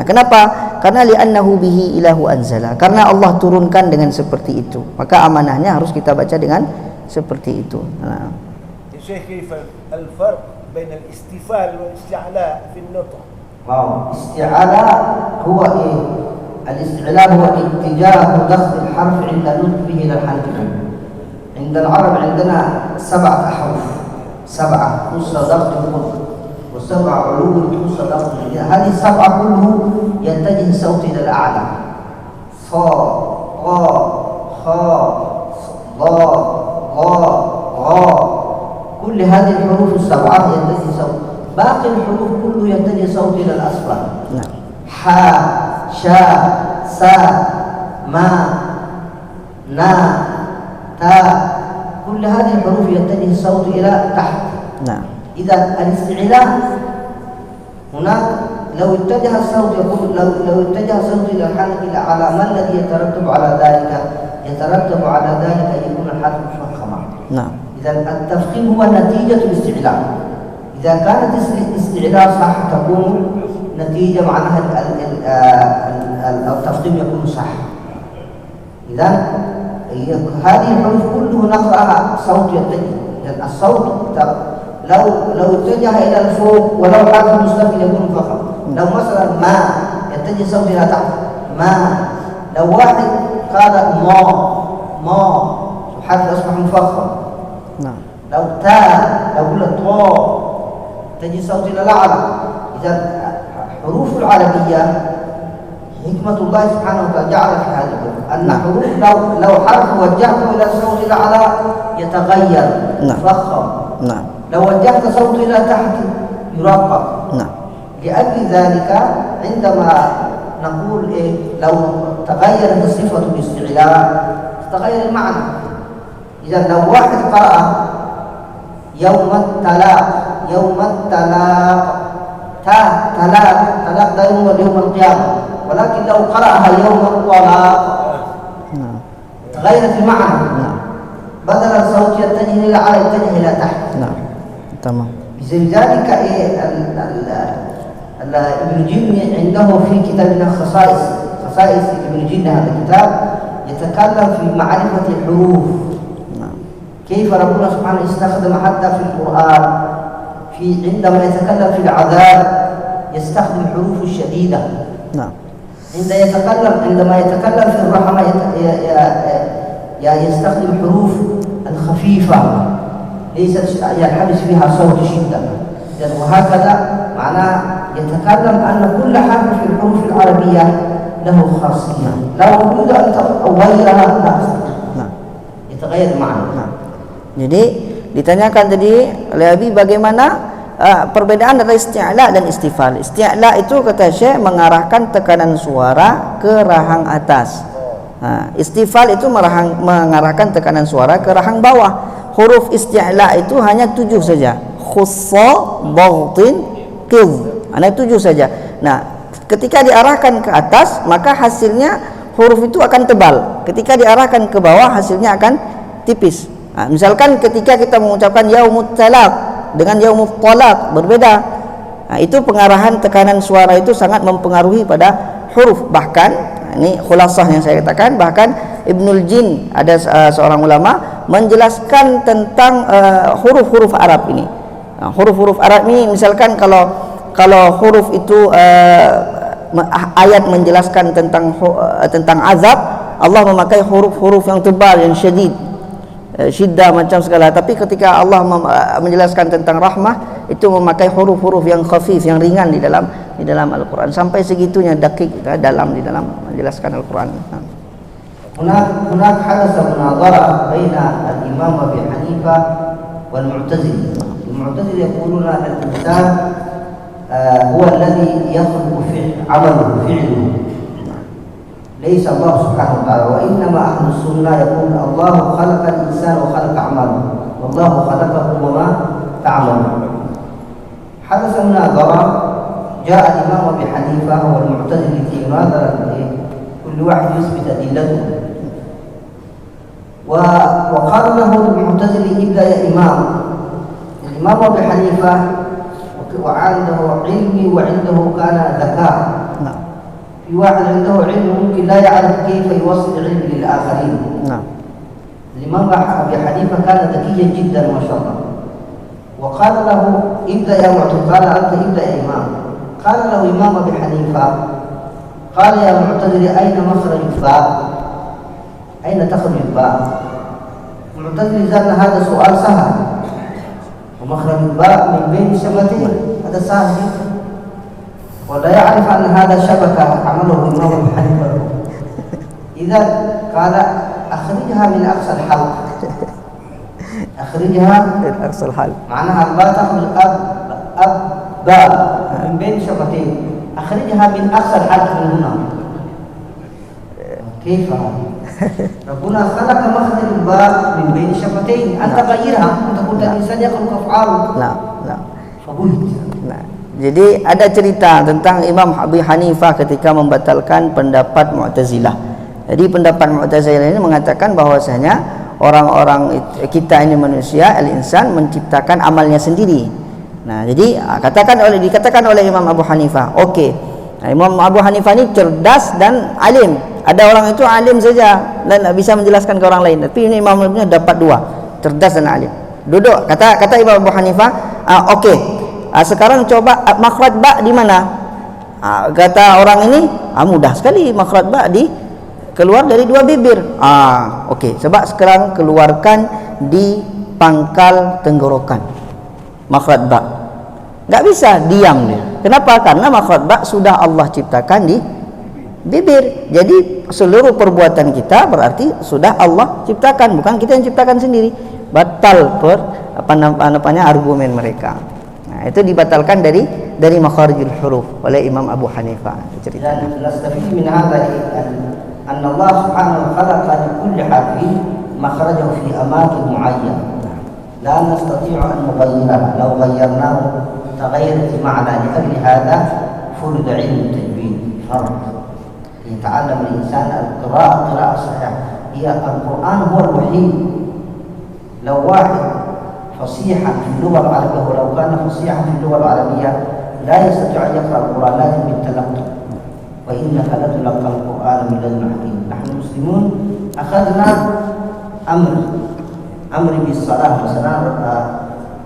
Kenapa? Karena li'annahu bihi ilahu anzala, karena Allah turunkan dengan seperti itu, maka amanahnya harus kita baca dengan seperti itu. يا شيخ كيف الفرق بين الاستفال والاستعلاء في النطق؟ استعلاء هو إيه؟ الاستعلاء هو اتجاه ضغط الحرف عند نطقه إلى الحلق. عند العرب عندنا 7 أحرف، 7 خص ضغط و7 علو خص ضغط. هذه 7 كله يتجه الصوت إلى الأعلى، صا طا خا ضا غا غا، كل هذه الحروف ال7 يتجه صوت. باقي الحروف كله يتجه صوت إلى الأسفل. حا شا سا ما نا تا، كل هذه الحروف يتجه الصوت إلى تحت. إذا الاستعلاء هناك لو اتجه الصوت يقول لو اتجه الصوت إلى الحلق إلى على ما الذي يترتب على ذلك؟ يترتب على ذلك أن يكون الحلق مفخما. إذا التفخيم هو نتيجة الاستعلاء. إذا كانت الاستعلاء صح تكون نتيجة معناها التفخيم يكون صح. إذا هذه الحروف كله نقرأها صوت يتجه، لأن الصوت لو اتجه إلى الفوق ولو حرف مستفل يكون فخم. لو مثلا ما يتجه صوت إلى تحت ما، لو واحد قال ما حرف أصبح مفخم. لو تا لو قلت طا تجي صوت إلى الأعلى. إذا حروف العربية حكمة الله سبحانه وتعالى جعل في هذا أن حروف لو حرف وجهته إلى الصوت الأعلى يتغير يفخم. نعم. لو وجهت صوت إلى تحت يرقق. نعم. لأجل ذلك عندما نقول لو تغيرت صفة الاستعلاء تغير المعنى. إذا لو واحد قرأ يوم التلاق تلاق ده يوم القيامة، ولكن لو قرأها يوم الطلاق تغيرت المعنى. بدل الصوت يتجه إلى أعلى يتجه إلى تحت. نعم. تمام. لذلك ابن جن عنده في كتابنا خصائص ابن جن، هذا الكتاب يتكلم في معرفة الحروف. كيف ربنا سبحانه استخدم حتى في القرآن عندما يتكلم في العذاب يستخدم الحروف الشديدة. نعم. عندما يتكلم في الرحمة يستخدم الحروف الخفيفة ليست ينحبس فيها صوت شدة. وهكذا معناه يتكلم أن كل حرف في الحروف العربية له خاصية، لا وجود أن تغيرها لا يتغير المعنى. Jadi ditanyakan tadi oleh Abi bagaimana perbedaan antara isti'la dan istifal. Isti'la itu kata Syekh mengarahkan tekanan suara ke rahang atas. Istifal itu mengarahkan tekanan suara ke rahang bawah. Huruf isti'la itu hanya 7 saja. Khussa, dhaghtin, qidh. Hanya 7 saja. Nah, ketika diarahkan ke atas maka hasilnya huruf itu akan tebal. Ketika diarahkan ke bawah hasilnya akan tipis. Misalkan ketika kita mengucapkan yaumut talaq dengan yaumut talaq berbeda. Itu pengarahan tekanan suara itu sangat mempengaruhi pada huruf. Bahkan ini khulasah yang saya katakan, bahkan Ibnul Jin ada seorang ulama menjelaskan tentang huruf-huruf Arab ini. Huruf-huruf Arab ini misalkan kalau huruf itu ayat menjelaskan tentang azab, Allah memakai huruf-huruf yang tebal, yang syiddah macam segala. Tapi ketika Allah menjelaskan tentang rahmah itu memakai huruf-huruf yang khafif, yang ringan di dalam Al-Quran. Sampai segitunya dakik dalam di dalam menjelaskan Al-Quran. هناك حدث مناظرة بين الإمام أبي حنيفة والمعتزلة. المعتزلة يقولون أن الإنسان هو الذي يخلق فعله ليس الله سبحانه وتعالى، وإنما أهل السنة يقول الله خلق الإنسان وخلق أعماله والله خلقه وما تعمل. حدث مناظرة، جاء الإمام أبي حنيفة والمعتزلة في مناظرة كل واحد يثبت أدلته، وقال له المعتزلي ابدأ يا إمام. الإمام أبي حنيفة وعنده علم وعنده كان ذكاء. في واحد عنده علم ممكن لا يعرف كيف يوصل العلم للآخرين. الإمام أبي حنيفة كان ذكيا جدا ما شاء الله. وقال له ابدأ يا معتزلي، قال أنت ابدأ يا إمام. قال له إمام أبي حنيفة قال يا معتزلي أين مخرج الباء؟ أين تخرج الباء؟ المعتزلي ظن هذا سؤال سهل، ومخرج الباء من بين الشفتين هذا سهل جدا، ولا يعرف أن هذا شبكة عمله الإمام أبي حنيفة. إذا قال أخرجها من أقصى الحلق، أخرجها من أقصى الحلق، معناها الباء تخرج أب باء من بين شفتين، أخرجها من أقصى الحلق من هنا. كيف هذا؟ ربنا خلق مخرج الباء من بين الشفتين، أنت غيرها، أنت قلت الإنسان يخلق أفعاله. فقلت. Jadi ada cerita tentang Imam Abi Hanifah ketika membatalkan pendapat Mu'tazilah. Jadi pendapat Mu'tazilah ini mengatakan bahwasanya orang-orang kita ini manusia, al-insan menciptakan amalnya sendiri. Nah, jadi dikatakan oleh Imam Abu Hanifah, okey. Nah, Imam Abu Hanifah ini cerdas dan alim. Ada orang itu alim saja dan bisa menjelaskan ke orang lain. Tapi ini Imam Abu Hanifah dapat dua, cerdas dan alim. Duduk, kata Imam Abu Hanifah, okey. Sekarang coba makhraj ba di mana? Kata orang ini, mudah sekali makhraj ba keluar dari dua bibir. Okey, sebab sekarang keluarkan di pangkal tenggorokan. Makhraj ba. Enggak bisa diam dia. Kenapa? Karena makhraj ba sudah Allah ciptakan di bibir. Jadi seluruh perbuatan kita berarti sudah Allah ciptakan, bukan kita yang ciptakan sendiri. Batal argumen mereka. Nah, itu dibatalkan dari makharijul huruf oleh Imam Abu Hanifah. Ceritanya. Dan nastafid min hadha an Allah subhanahu wa ta'ala khalaqa li kulli harfin makhrajahu fi amakin muayyan. لا نستطيع أن نغيره، لو غيرناه تغيرت المعنى. لأجل هذا فرض علم التجويد فرض يتعلم الإنسان القراءة قراءة صحيحة. هي القرآن هو الوحيد. لو واحد فصيحا في اللغة العربية، ولو كان فصيحا في اللغة العربية لا يستطيع أن يقرأ القرآن، لازم بالتلقي. وإنك لتلقى القرآن من لدن حكيم. نحن مسلمون أخذنا أمر بالصلاة. مثلا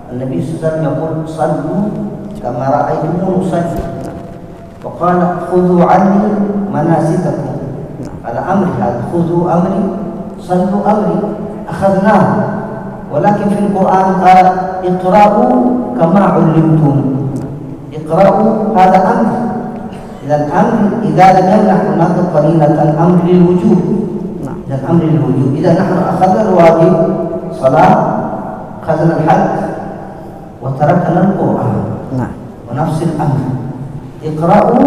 النبي صلى الله عليه وسلم يقول صلوا كما رأيتموني أصلي، وقال خذوا عني مناسككم. على أمر هذا، خذوا أمري صلوا أمري، أخذناه. ولكن في القرآن قال اقرأوا كما علمتم. اقرأوا هذا أمر. إذا الأمر إذا لم يمنح هناك قرينة الأمر للوجوب. إذا الأمر للوجوب. إذا نحن أخذنا الواجب صلاة، أخذنا الحج، وتركنا القرآن. ونفس الأمر اقرأوا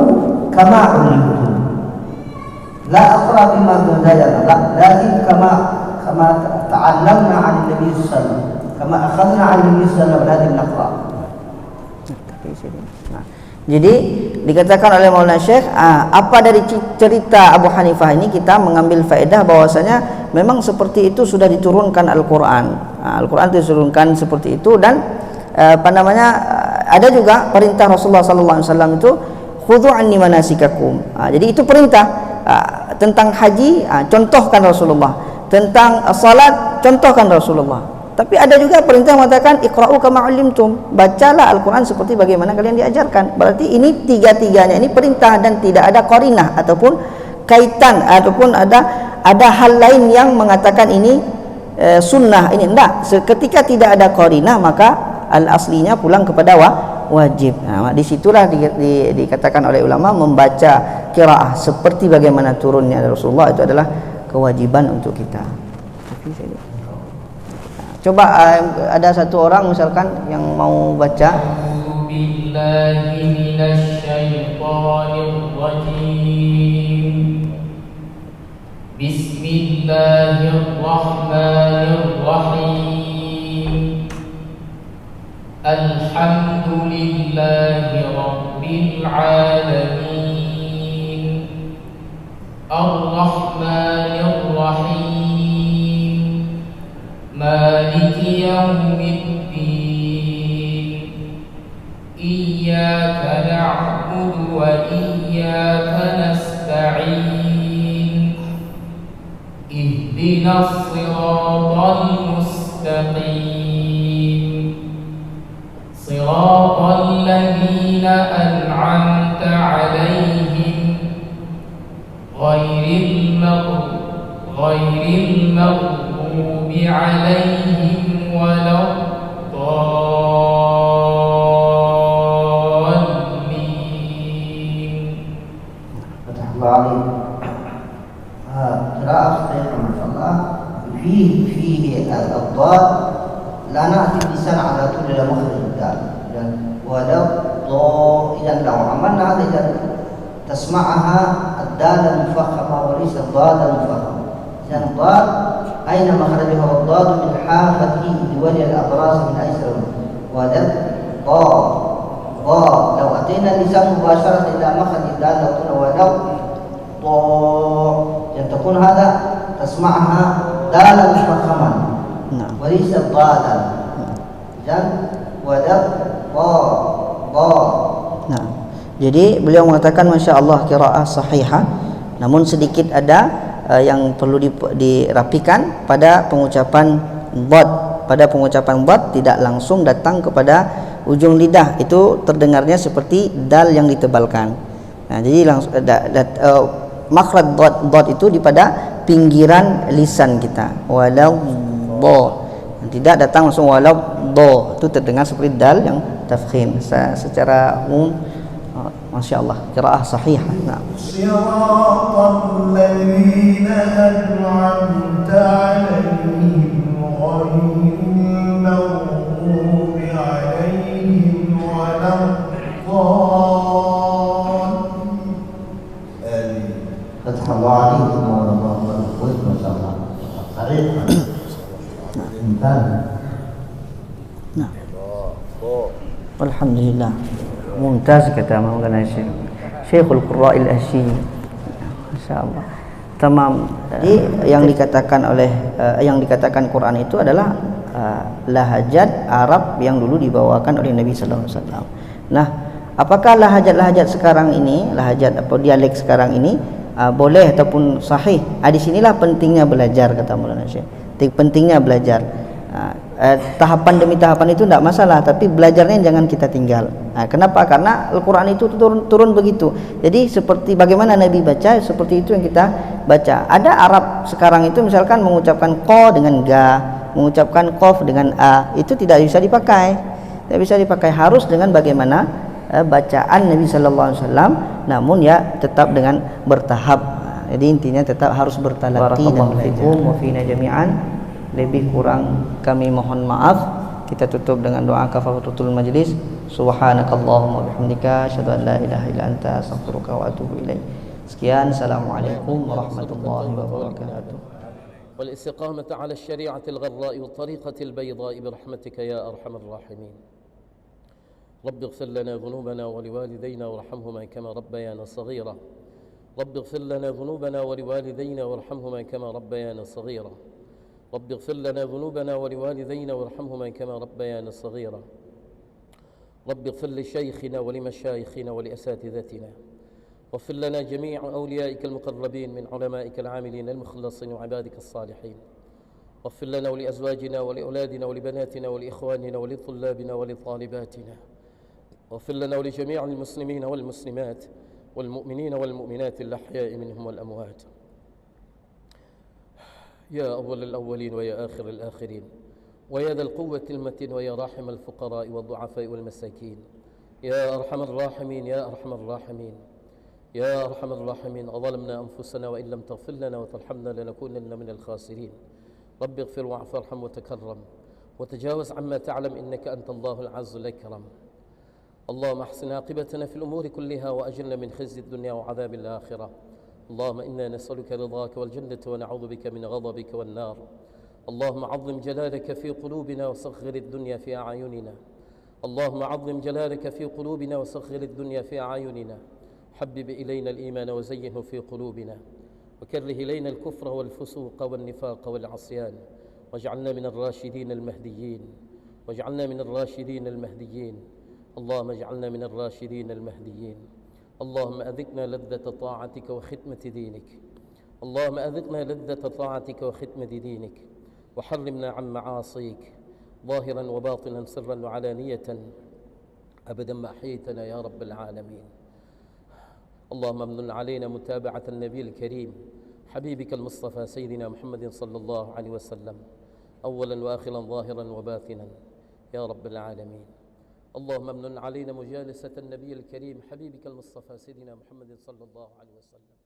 كما علمتم. لا أقرأ بما تزين، لا، لازم كما تعلمنا عن النبي صلى الله عليه وسلم، كما أخذنا عن النبي صلى الله عليه وسلم لازم نقرأ. Jadi dikatakan oleh Maulana Syekh, apa dari cerita Abu Hanifah ini kita mengambil faedah bahwasanya memang seperti itu sudah diturunkan Al-Qur'an. Al-Qur'an diturunkan seperti itu, dan ada juga perintah Rasulullah sallallahu alaihi wasallam itu khudhu anni manasikakum. Jadi itu perintah tentang haji, contohkan Rasulullah, tentang salat contohkan Rasulullah. Tapi ada juga perintah mengatakan iqra'u kama 'allimtum, bacalah Al-Qur'an seperti bagaimana kalian diajarkan. Berarti ini tiga-tiganya ini perintah dan tidak ada qarinah ataupun kaitan ataupun ada hal lain yang mengatakan ini sunnah, ini enggak. Ketika tidak ada qarinah maka al-aslinya pulang kepada wajib. Nah, disitulah dikatakan oleh ulama membaca qiraah seperti bagaimana turunnya Rasulullah itu adalah kewajiban untuk kita. Coba ada satu orang misalkan yang mau baca. Billahi minasyaitonir rajim. Bismillahirrahmanirrahim. Alhamdulillahi rabbil alamin. Ar-Rahmanir Rahim. مالك يوم الدين إياك نعبد وإياك نستعين اهدنا الصراط المستقيم صراط الذين أنعمت عليهم غير المغضوب عليهم ولا الضالين. فتح الله عليك. قراءة صحيحة ما شاء الله. فيه الضاد لا نأتي اللسان على طول إلى مخرج الدال. ولا الضاد. إذا لو عملنا هذا إذا تسمعها الدال المفخمة وليس الضاد المفخمة. إذا الضاد أين مخرجها؟ والضاد من حافته لولي الأبراس من أيسر. وذا ضاد. لو أتينا اللسان مباشرة إلى مخرج الدال لو قلنا ولو ضاد، يعني تكون هذا تسمعها دالا مفخما وليس ضادا. إذا وذا ضاد. Jadi beliau mengatakan Masya Allah qiraah sahihah, namun sedikit ada yang perlu dirapikan pada pengucapan dhad. Pada pengucapan dhad tidak langsung datang kepada ujung lidah, itu terdengarnya seperti dal yang ditebalkan. Nah, jadi langsung makhraj dhad itu di pada pinggiran lisan kita. Walau dha. Tidak datang langsung walau dha. Itu terdengar seperti dal yang tafkhim. Secara umum Masya Allah, qiraah sahih. Nah. صراط الذين أنعمت عليهم غير المغضوب عليهم ولا الضالين. فتح الله عليكم ورحمة الله وبركاته. ما شاء الله. صحيح. ممتاز. Nah. Alhamdulillah. Mumtaz kata Maulana Syekh. Syekhul Qurra'il Asyimi. Masyaallah. Tamam. Jadi yang dikatakan Quran itu adalah lahajat Arab yang dulu dibawakan oleh Nabi sallallahu alaihi wasallam. Nah, apakah lahajat sekarang ini, lahajat atau dialek sekarang ini boleh ataupun sahih? Di sinilah pentingnya belajar kata Maulana Syekh. Pentingnya belajar. Tahapan demi tahapan itu tidak masalah, tapi belajarnya jangan kita tinggal. Kenapa? Karena Al-Quran itu turun begitu. Jadi seperti bagaimana Nabi baca, seperti itu yang kita baca. Ada Arab sekarang itu misalkan mengucapkan ko dengan ga, mengucapkan kof dengan a, itu tidak bisa dipakai. Tidak bisa dipakai, harus dengan bagaimana bacaan Nabi Sallallahu Alaihi Wasallam. Namun ya tetap dengan bertahap. Jadi intinya tetap harus bertalaqi dan belajar. Wa fina jami'an. Lebih kurang kami mohon maaf. Kita tutup dengan doa kafaratul majlis. Subhanakallahumma bihamdika asyhadu an la ilaha illa anta astaghfiruka wa atubu ilaik. Sekian, assalamualaikum warahmatullahi wabarakatuh. والاستقامة على الشريعة الغراء والطريقة البيضاء برحمتك يا أرحم الراحمين. رب اغفر لنا ذنوبنا ولوالدينا وارحمهما كما ربيانا صغيرا. رب اغفر لنا ذنوبنا ولوالدينا وارحمهما كما ربيانا صغيرا. رب اغفر لنا ذنوبنا ولوالدينا وارحمهما كما ربيانا صغيرا. رب اغفر لشيخنا ولمشايخنا ولأساتذتنا. واغفر لنا جميع أوليائك المقربين من علمائك العاملين المخلصين وعبادك الصالحين. واغفر لنا ولأزواجنا ولأولادنا ولبناتنا ولإخواننا ولطلابنا ولطالباتنا. واغفر لنا ولجميع المسلمين والمسلمات والمؤمنين والمؤمنات الأحياء منهم والأموات. يا أول الأولين ويا آخر الآخرين ويا ذا القوة المتين ويا راحم الفقراء والضعفاء والمساكين. يا أرحم الراحمين يا أرحم الراحمين يا أرحم الراحمين. أظلمنا أنفسنا وإن لم تغفر لنا وترحمنا لنكونن من الخاسرين. رب اغفر واعف وارحم وتكرم وتجاوز عما تعلم إنك أنت الله العز الأكرم. اللهم احسن عاقبتنا في الأمور كلها وأجرنا من خزي الدنيا وعذاب الآخرة. اللهم إنا نسألك رضاك والجنة ونعوذ بك من غضبك والنار. اللهم عظم جلالك في قلوبنا وصغر الدنيا في أعيننا. اللهم عظم جلالك في قلوبنا وصغر الدنيا في أعيننا. حبب إلينا الإيمان وزينه في قلوبنا وكره إلينا الكفر والفسوق والنفاق والعصيان واجعلنا من الراشدين المهديين. واجعلنا من الراشدين المهديين. اللهم اجعلنا من الراشدين المهديين. اللهم أذقنا لذة طاعتك وختمة دينك. اللهم أذقنا لذة طاعتك وختمة دينك وحرمنا عن معاصيك ظاهرا وباطنا سرا وعلانية أبدا ما أحييتنا يا رب العالمين. اللهم امن علينا متابعة النبي الكريم حبيبك المصطفى سيدنا محمد صلى الله عليه وسلم أولا وآخرا ظاهرا وباطنا يا رب العالمين. اللهم امن علينا مجالسة النبي الكريم حبيبك المصطفى سيدنا محمد صلى الله عليه وسلم.